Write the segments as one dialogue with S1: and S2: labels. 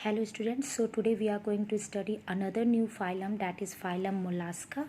S1: Hello students, so today we are going to study another new phylum that is phylum Mollusca.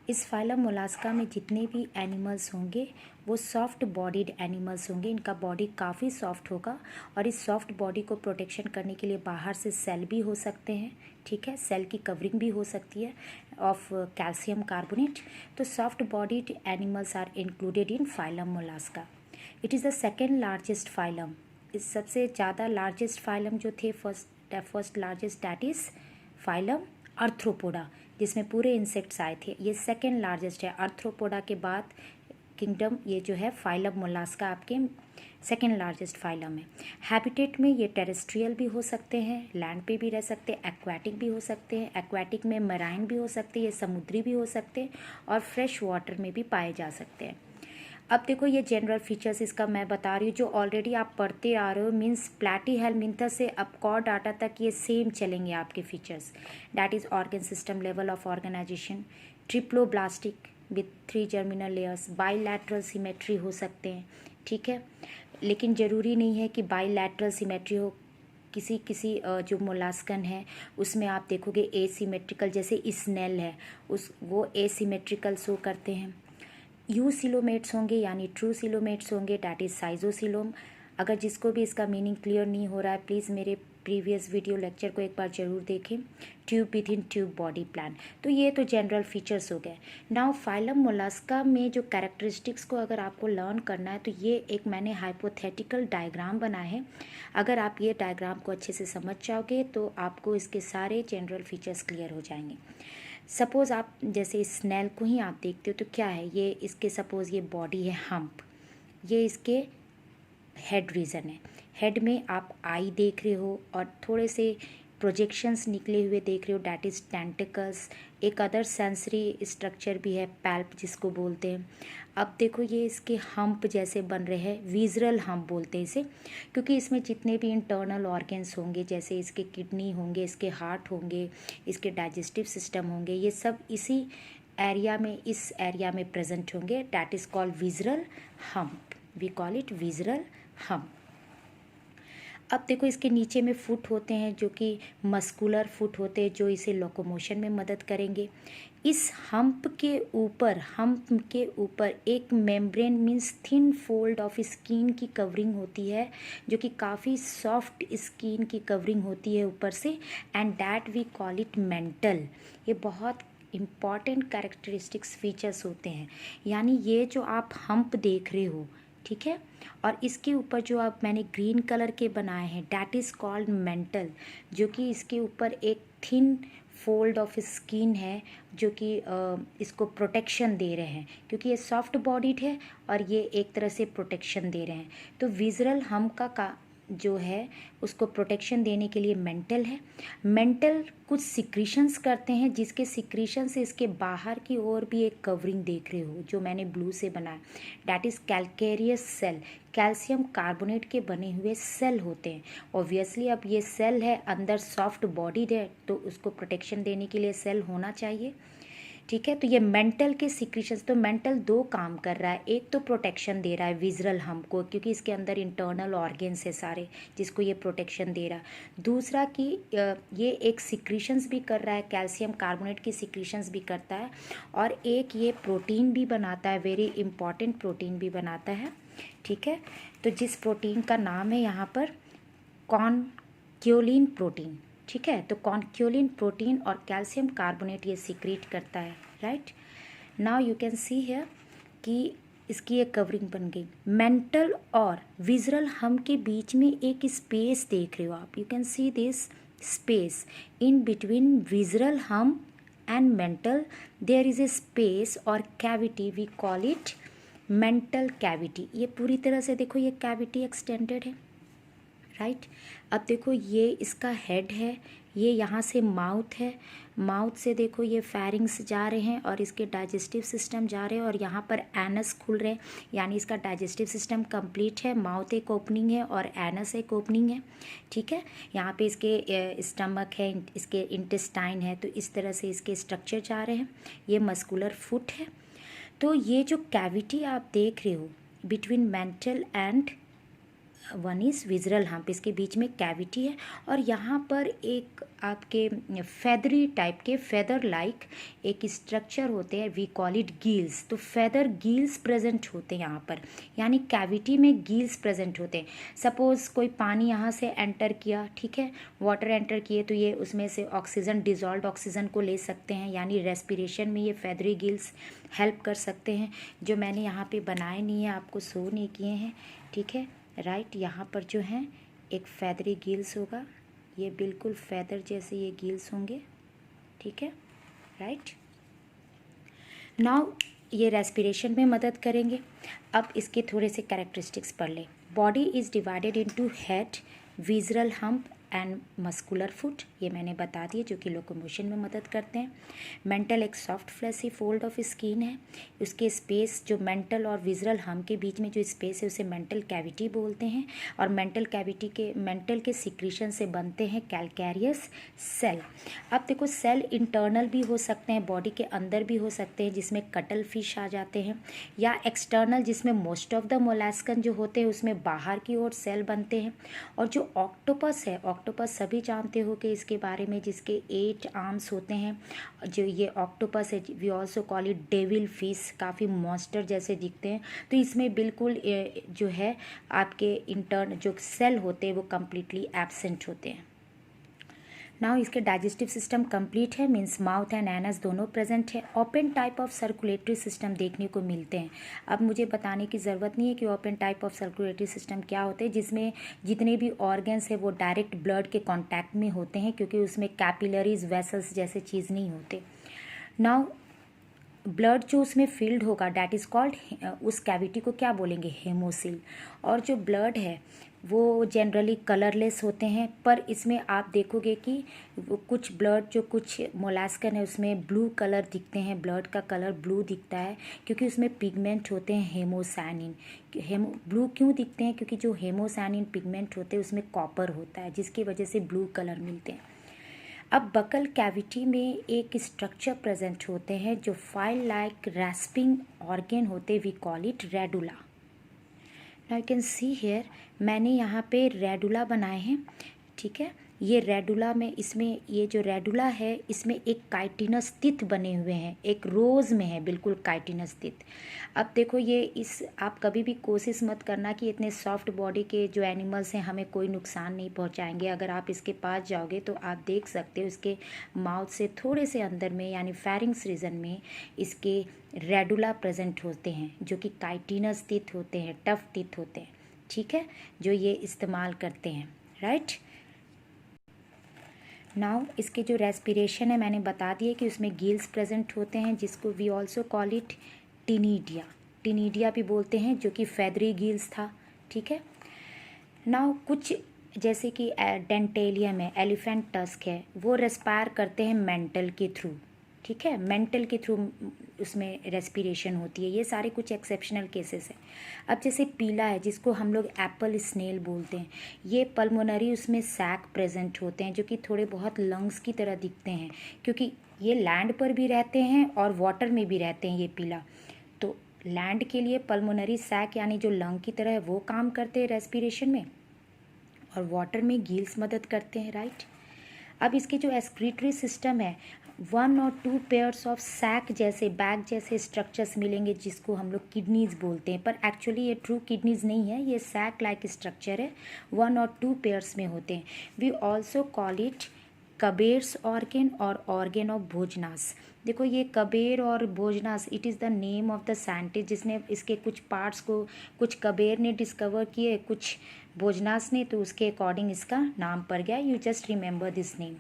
S1: इस phylum Mollusca में जितने भी animals होंगे वो soft bodied animals होंगे। इनका बॉडी काफ़ी सॉफ्ट होगा और इस सॉफ्ट बॉडी को प्रोटेक्शन करने के लिए बाहर से सेल भी हो सकते हैं, ठीक है। सेल की कवरिंग भी हो सकती है ऑफ कैल्शियम कार्बोनेट। तो soft bodied animals are included in phylum Mollusca. It is the second largest phylum. इस सबसे ज़्यादा लार्जेस्ट फाइलम जो थे first largest that is phylum arthropoda, जिसमें पूरे इंसेक्ट्स आए थे। ये सेकेंड लार्जेस्ट है। आर्थ्रोपोडा के बाद किंगडम ये जो है फाइलम मोलास्का आपके सेकेंड लार्जेस्ट फाइलम है। हैबिटेट में ये टेरेस्ट्रियल भी हो सकते हैं, लैंड पे भी रह सकते हैं, एक्वाटिक भी हो सकते हैं। एक्वाटिक में मराइन भी हो सकते हैं, ये समुद्री भी हो सकते हैं और फ्रेश वाटर में भी पाए जा सकते हैं। अब देखो ये जनरल फीचर्स इसका मैं बता रही हूँ जो ऑलरेडी आप पढ़ते आ रहे हो। मीन्स प्लैटीहेलमिंथस से अब कॉर्डाटा तक ये सेम चलेंगे आपके features. That is organ system, level of organization, triploblastic with 3 germinal layers, bilateral symmetry हो सकते हैं, ठीक है। लेकिन ज़रूरी नहीं है कि बाईलैटरल सिमेट्री हो। किसी किसी जो मोलास्कन है उसमें आप देखोगे एसिमेट्रिकल, जैसे स्नेल है वो एसिमेट्रिकल शो करते हैं। यूसिलोमेट्स होंगे यानी ट्रू सिलोमेट्स होंगे, डैट इज़ साइजोसिलोम। अगर जिसको भी इसका मीनिंग क्लियर नहीं हो रहा है प्लीज़ मेरे प्रीवियस वीडियो लेक्चर को एक बार ज़रूर देखें। Tube with in tube body plan. तो ये तो जनरल फीचर्स हो गए। नाउ फाइलम मोलास्का में जो कैरेक्टरिस्टिक्स को अगर आपको लर्न करना है तो ये एक मैंने हाइपोथेटिकल डायग्राम बनाया है। अगर आप ये डायग्राम को अच्छे से समझ जाओगे तो आपको इसके सारे जनरल फीचर्स क्लियर हो जाएंगे। सपोज़ आप जैसे स्नेल को ही आप देखते हो तो क्या है, ये इसके सपोज़ ये बॉडी है हम्प, ये इसके हेड रीजन है। हेड में आप आई देख रहे हो और थोड़े से प्रोजेक्शंस निकले हुए देख रहे हो, डैट इज़ टेंटिकल्स। एक अदर सेंसरी स्ट्रक्चर भी है पैल्प जिसको बोलते हैं। अब देखो ये इसके हम्प जैसे बन रहे हैं, विज़रल हम्प बोलते हैं इसे, क्योंकि इसमें जितने भी इंटरनल ऑर्गन्स होंगे जैसे इसके किडनी होंगे, इसके हार्ट होंगे, इसके डाइजेस्टिव सिस्टम होंगे, ये सब इसी एरिया में इस एरिया में प्रेजेंट होंगे। That is called visceral hump, we call it visceral hump. अब देखो इसके नीचे में फुट होते हैं जो कि मस्कुलर फुट होते हैं जो इसे लोकोमोशन में मदद करेंगे। इस हम्प के ऊपर एक membrane means thin fold of skin की कवरिंग होती है जो कि काफ़ी सॉफ्ट स्किन की कवरिंग होती है ऊपर से, and that we call it mantle. ये बहुत इम्पॉर्टेंट कैरेक्टरिस्टिक्स फीचर्स होते हैं। यानी ये जो आप हम्प देख रहे हो, ठीक है, और इसके ऊपर जो आप मैंने ग्रीन कलर के बनाए हैं डैट इज़ कॉल्ड मेंटल, जो कि इसके ऊपर एक थिन फोल्ड ऑफ स्किन है जो कि इसको प्रोटेक्शन दे रहे हैं, क्योंकि ये सॉफ्ट बॉडीड है और ये एक तरह से प्रोटेक्शन दे रहे हैं। तो विज़रल हम्प का जो है उसको प्रोटेक्शन देने के लिए मेंटल है। मेंटल कुछ सिक्रीशंस करते हैं जिसके सिक्रीशन से इसके बाहर की ओर भी एक कवरिंग देख रहे हो जो मैंने ब्लू से बनाया, that is calcareous shell. Calcium carbonate के बने हुए सेल होते हैं। ऑब्वियसली अब ये सेल है, अंदर सॉफ्ट बॉडीड है तो उसको प्रोटेक्शन देने के लिए सेल होना चाहिए, ठीक है। तो ये मेंटल के सिक्रीशंस, तो मेंटल दो काम कर रहा है। एक तो प्रोटेक्शन दे रहा है विज़रल हम्प को, क्योंकि इसके अंदर इंटरनल ऑर्गन्स है सारे जिसको ये प्रोटेक्शन दे रहा है। दूसरा कि ये एक सिक्रीशंस भी कर रहा है, कैल्शियम कार्बोनेट की सिक्रीशंस भी करता है, और एक ये प्रोटीन भी बनाता है, वेरी इंपॉर्टेंट प्रोटीन भी बनाता है, ठीक है। तो जिस प्रोटीन का नाम है यहाँ पर कॉन्क्योलिन प्रोटीन, ठीक है। तो कॉन्क्योलिन प्रोटीन और कैल्शियम कार्बोनेट ये सीक्रेट करता है, right. Now you can see here कि इसकी एक कवरिंग बन गई। मेंटल और विज़रल हम्प के बीच में एक स्पेस देख रहे हो आप, you can see this space in between visceral hump and mantle there is a space और cavity, we call it mantle cavity. ये पूरी तरह से देखो ये कैविटी एक्सटेंडेड है, राइट। अब देखो ये इसका हेड है, ये यहाँ से माउथ है, माउथ से देखो ये फेरिंग्स जा रहे हैं और इसके डाइजेस्टिव सिस्टम जा रहे हैं और यहाँ पर एनस खुल रहे हैं, यानी इसका डाइजेस्टिव सिस्टम कंप्लीट है। माउथ एक ओपनिंग है और एनस एक ओपनिंग है, ठीक है। यहाँ पे इसके स्टमक है, इसके इंटेस्टाइन है, तो इस तरह से इसके स्ट्रक्चर जा रहे हैं। ये मस्कुलर फुट है। तो ये जो कैविटी आप देख रहे हो between mental and one is visceral hump, इसके बीच में कैविटी है और यहाँ पर एक आपके फेदरी टाइप के फेदर लाइक एक स्ट्रक्चर होते हैं, वी कॉल इट गील्स। तो फेदर गील्स प्रेजेंट होते हैं यहाँ पर, यानी कैविटी में गील्स प्रेजेंट होते हैं। सपोज कोई पानी यहाँ से एंटर किया, ठीक है, वाटर एंटर किए, तो ये उसमें से ऑक्सीजन, डिजॉल्व ऑक्सीजन को ले सकते हैं, यानी रेस्पिरेशन में ये फेदरी गील्स हेल्प कर सकते हैं। जो मैंने यहाँ पे बनाए नहीं है, आपको शो नहीं किए हैं, ठीक है, राइट। यहाँ पर जो है एक फेदरी गील्स होगा, ये बिल्कुल फेदर जैसे ये गील्स होंगे, ठीक है, राइट। नाउ ये रेस्पिरेशन में मदद करेंगे। अब इसके थोड़े से कैरेक्टरिस्टिक्स पढ़ लें। Body is divided into head, visceral hump and muscular foot, ये मैंने बता दिए, जो कि लोकोमोशन में मदद करते हैं। मेंटल एक soft fleshy fold of skin है, उसके स्पेस जो मेंटल और विजरल हम्प के बीच में जो स्पेस है उसे मेंटल कैविटी बोलते हैं। और मेंटल के सिक्रीशन से बनते हैं कैल्केरियस सेल। अब देखो, सेल इंटरनल भी हो सकते हैं, बॉडी के अंदर भी हो सकते हैं, जिसमें कटल फिश आ जाते हैं, या एक्सटर्नल, जिसमें मोस्ट ऑफ द मोलास्कन जो होते हैं उसमें बाहर की ओर सेल बनते हैं। और जो ऑक्टोपस है, ऑक्टोपस सभी जानते हो कि इसके बारे में, जिसके 8 आर्म्स होते हैं, जो ये ऑक्टोपस है, we also call it devil fish, काफ़ी मॉन्स्टर जैसे दिखते हैं। तो इसमें बिल्कुल जो है आपके इंटर्न जो सेल होते हैं वो कम्प्लीटली एब्सेंट होते हैं। नाउ इसके डाइजेस्टिव सिस्टम कंप्लीट है, मीन्स माउथ एंड एनस दोनों प्रेजेंट है। Open type of circulatory system देखने को मिलते हैं। अब मुझे बताने की ज़रूरत नहीं है कि open type of circulatory system क्या होते हैं, जिसमें जितने भी ऑर्गन्स है वो डायरेक्ट ब्लड के कॉन्टैक्ट में होते हैं, क्योंकि उसमें कैपिलरीज, वेसल्स जैसे चीज़ नहीं होते। नाउ ब्लड जो उसमें फिल्ड होगा, डैट इज़ कॉल्ड, उस कैविटी को क्या बोलेंगे, हेमोसिल। और जो ब्लड है वो जनरली कलरलेस होते हैं, पर इसमें आप देखोगे कि कुछ ब्लड, जो कुछ मोलास्कन है उसमें ब्लू कलर दिखते हैं, ब्लड का कलर ब्लू दिखता है, क्योंकि उसमें पिगमेंट होते हैं हेमोसानिन। ब्लू क्यों दिखते हैं, क्योंकि जो हेमोसानिन पिगमेंट होते हैं उसमें कॉपर होता है, जिसकी वजह से ब्लू कलर मिलते हैं। अब बकल कैविटी में एक स्ट्रक्चर प्रेजेंट होते हैं जो फाइल लाइक रैस्पिंग ऑर्गन होते, we call it radula. Now you can see here, मैंने यहाँ पे रेडुला बनाए हैं, ठीक है। ये रेडुला में, इसमें ये जो रेडुला है इसमें एक काइटिनस टिथ बने हुए हैं, एक रोज़ में है बिल्कुल काइटिनस टिथ। अब देखो ये आप कभी भी कोशिश मत करना कि इतने सॉफ्ट बॉडी के जो एनिमल्स हैं हमें कोई नुकसान नहीं पहुंचाएंगे। अगर आप इसके पास जाओगे तो आप देख सकते हो इसके माउथ से थोड़े से अंदर में, यानी फेरिंग्स रीजन में इसके रेडुला प्रेजेंट होते हैं, जो कि काइटिनस टिथ होते हैं, टफ टिथ होते हैं, ठीक है, जो ये इस्तेमाल करते हैं, राइट। नाउ इसके जो रेस्पिरेशन है मैंने बता दिए कि उसमें गिल्स प्रेजेंट होते हैं, जिसको we also call it ctenidia, ctenidia भी बोलते हैं, जो कि फेदरी गिल्स था, ठीक है। नाउ कुछ जैसे कि डेंटेलियम है, एलिफेंट टस्क है, वो रेस्पायर करते हैं मेंटल के थ्रू, ठीक है, मेंटल के थ्रू उसमें रेस्पिरेशन होती है। ये सारे कुछ एक्सेप्शनल केसेस हैं। अब जैसे पीला है, जिसको हम लोग एप्पल स्नेल बोलते हैं, ये पल्मोनरी उसमें सैक प्रेजेंट होते हैं, जो कि थोड़े बहुत लंग्स की तरह दिखते हैं, क्योंकि ये लैंड पर भी रहते हैं और वाटर में भी रहते हैं, ये पीला। तो लैंड के लिए पल्मोनरी सैक यानी जो लंग की तरह है वो काम करते हैं रेस्पिरेशन में, और वाटर में गिल्स मदद करते हैं, राइट। अब इसके जो एक्सक्रीटरी सिस्टम है, 1 और 2 पेयर्स ऑफ सैक जैसे, बैग जैसे स्ट्रक्चर्स मिलेंगे, जिसको हम लोग किडनीज बोलते हैं, पर एक्चुअली ये ट्रू किडनीज नहीं है, ये सैक लाइक स्ट्रक्चर है, 1 और 2 पेयर्स में होते हैं। We also call it Keber's organ और ऑर्गन ऑफ भोजनास। देखो ये कबेर और Bojanus, it is the name of the scientist जिसने इसके कुछ पार्ट्स को, कुछ कबेर ने डिस्कवर किए, कुछ भोजनास ने, तो उसके अकॉर्डिंग इसका नाम पड़ गया। You just remember this name.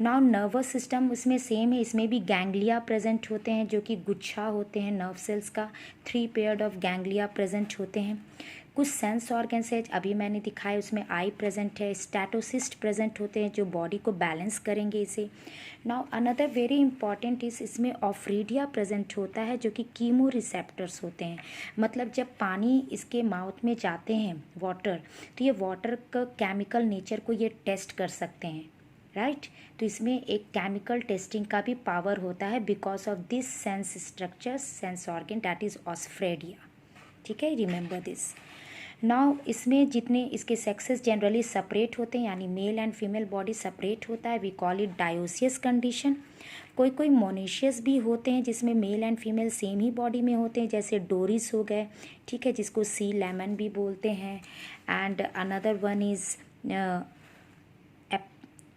S1: Now nervous system उसमें सेम है, इसमें भी गैंग्लिया प्रेजेंट होते हैं, जो कि गुच्छा होते हैं नर्व सेल्स का, 3 पेयर्ड ऑफ गैंग्लिया प्रेजेंट होते हैं। कुछ सेंस ऑर्गन्स है, अभी मैंने दिखाया, उसमें आई प्रेजेंट है, स्टैटोसिस्ट प्रेजेंट होते हैं जो बॉडी को बैलेंस करेंगे इसे। नाउ अनदर वेरी इंपॉर्टेंट इस, इसमें ऑफ्रीडिया प्रेजेंट होता है, जो कि कीमो रिसेप्टर्स होते हैं। मतलब जब पानी इसके माउथ में जाते हैं, वाटर, तो ये वाटर का केमिकल नेचर को ये टेस्ट कर सकते हैं, राइट। तो इसमें एक केमिकल टेस्टिंग का भी पावर होता है, because of this sense structure, sense organ, that is osphradia, ठीक है, रिमेंबर दिस। नाउ इसमें जितने इसके सेक्सेस जनरली सेपरेट होते हैं, यानी male and female body separate होता है, we call it dioecious condition. कोई कोई मोनेशियस भी होते हैं जिसमें मेल एंड फीमेल सेम ही बॉडी में होते हैं, जैसे डोरिस हो गए, ठीक है, जिसको सी लेमन भी बोलते हैं। And another one is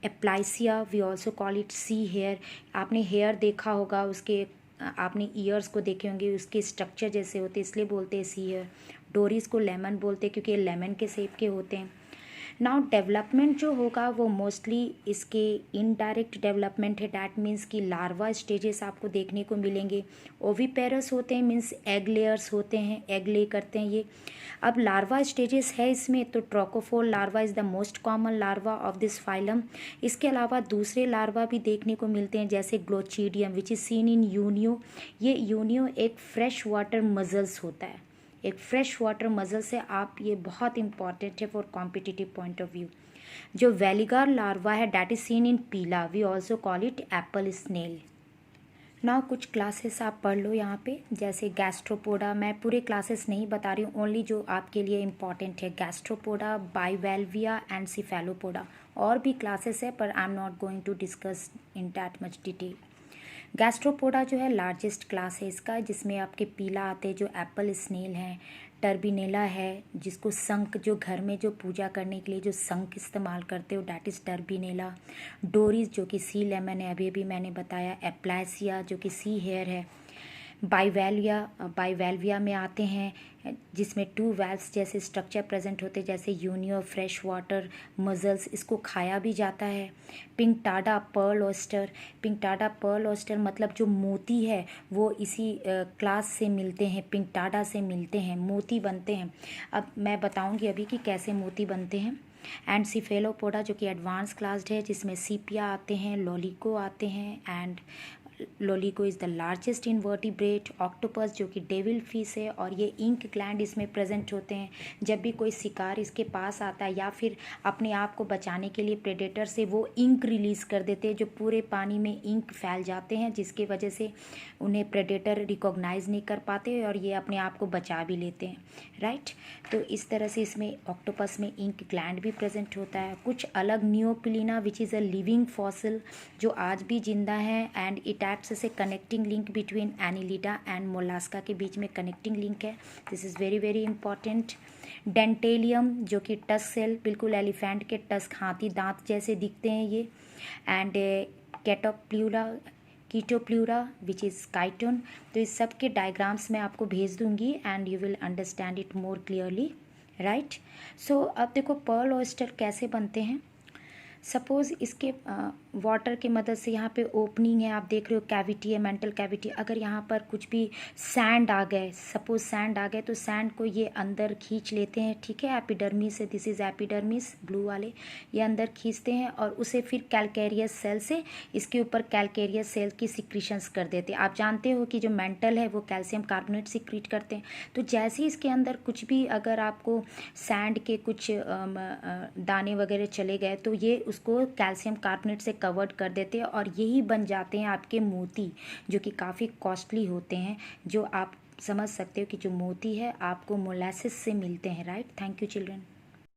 S1: Aplysia, we also call it sea hare. आपने हेयर देखा होगा, उसके आपने ईयर्स को देखे होंगे, उसके स्ट्रक्चर जैसे होते हैं, इसलिए बोलते हैं सी हेयर। डोरिस को लेमन बोलते हैं क्योंकि ये लेमन के शेप के होते हैं। नाउ डेवलपमेंट जो होगा वो मोस्टली इसके इनडायरेक्ट डेवलपमेंट है, डैट मीन्स कि लार्वा स्टेजेस आपको देखने को मिलेंगे। ओविपेरस होते हैं, मीन्स एग लेयर्स होते हैं, एग ले करते हैं ये। अब लार्वा स्टेजेस है इसमें, तो trochophore larva is the most common larva of this phylum. इसके अलावा दूसरे लार्वा भी देखने को मिलते हैं, जैसे glochidium which is seen in Unio. ये यूनियो एक फ्रेश वाटर मजल्स होता है, एक फ्रेश वाटर मजल से आप, ये बहुत इंपॉर्टेंट है for competitive point of view. जो वेलिगार लार्वा है that is seen in Pila, we also call it apple snail. Now कुछ क्लासेस आप पढ़ लो यहाँ पे, जैसे गैस्ट्रोपोडा। मैं पूरे क्लासेस नहीं बता रही हूँ, ओनली जो आपके लिए इम्पॉर्टेंट है, गैस्ट्रोपोडा, बाइवेल्विया एंड सिफेलोपोडा। और भी क्लासेस है पर I am not going to discuss in that much detail. Gastropoda जो है लार्जेस्ट क्लास है इसका, जिसमें आपके पीला आते हैं जो एप्पल स्नेल है, टर्बिनेला है जिसको शंख, जो घर में जो पूजा करने के लिए जो शंख इस्तेमाल करते हो डैट इज़ टर्बिनेला। डोरिस जो कि सी लेमन है, अभी मैंने बताया। एप्लासिया जो कि सी हेयर है। बाइवेल्विया में आते हैं जिसमें 2 वेल्व्स जैसे स्ट्रक्चर प्रेजेंट होते हैं, जैसे यूनियो, फ्रेश वाटर मजल्स, इसको खाया भी जाता है। Pinctada Perl oyster, Pinctada Perl oyster मतलब जो मोती है वो इसी क्लास से मिलते हैं, पिंकटाडा से मिलते हैं, मोती बनते हैं। अब मैं बताऊंगी अभी कि कैसे मोती बनते हैं। एंड सिफेलोपोडा जो कि एडवांस क्लास्ड है, जिसमें सीपिया आते हैं, लोलिको आते हैं। And Loligo is the largest invertebrate. Octopus जो कि डेविल फिश है, और ये इंक ग्लैंड इसमें प्रेजेंट होते हैं। जब भी कोई शिकार इसके पास आता है या फिर अपने आप को बचाने के लिए प्रेडेटर से, वो इंक रिलीज़ कर देते हैं, जो पूरे पानी में इंक फैल जाते हैं, जिसकी वजह से उन्हें प्रेडेटर रिकॉग्नाइज नहीं कर पाते और ये अपने आप को बचा भी लेते हैं, राइट। तो इस तरह से इसमें ऑक्टोपस में इंक ग्लैंड भी प्रेजेंट होता है। कुछ अलग Neopilina which is a living fossil, जो आज भी जिंदा है, एंड इट एक्ट्स से connecting link between Annelida and Mollusca के बीच में कनेक्टिंग लिंक है। This is very very important. Dentalium जो कि टस्क सेल, बिल्कुल एलिफेंट के टस्क, हाथी दांत जैसे दिखते हैं ये। And Chaetopleura which is chiton. तो इस सब के डायग्राम्स मैं आपको भेज दूंगी and you will understand it more clearly, right. So अब देखो पर्ल ऑयस्टर कैसे बनते हैं। सपोज़ इसके वाटर की मदद से, यहाँ पे ओपनिंग है, आप देख रहे हो कैविटी है, मेंटल कैविटी। अगर यहाँ पर कुछ भी सैंड आ गए, सपोज सैंड आ गए, तो सैंड को ये अंदर खींच लेते हैं, ठीक है, एपिडर्मिस है, दिस इज़ एपिडर्मिस ब्लू वाले, ये अंदर खींचते हैं और उसे फिर कैलकेरियस सेल से इसके ऊपर कैलकेरियस सेल की सिक्रीशंस कर देते हैं। आप जानते हो कि जो मेंटल है वो कैल्शियम कार्बोनेट सिक्रीट करते हैं। तो जैसे ही इसके अंदर कुछ भी, अगर आपको सैंड के कुछ दाने वगैरह चले गए, तो ये उसको कैल्शियम कार्बोनेट से कवर्ड कर देते हैं और यही बन जाते हैं आपके मोती, जो कि काफ़ी कॉस्टली होते हैं, जो आप समझ सकते हो कि जो मोती है आपको मोलासिस से मिलते हैं, राइट। Thank you children.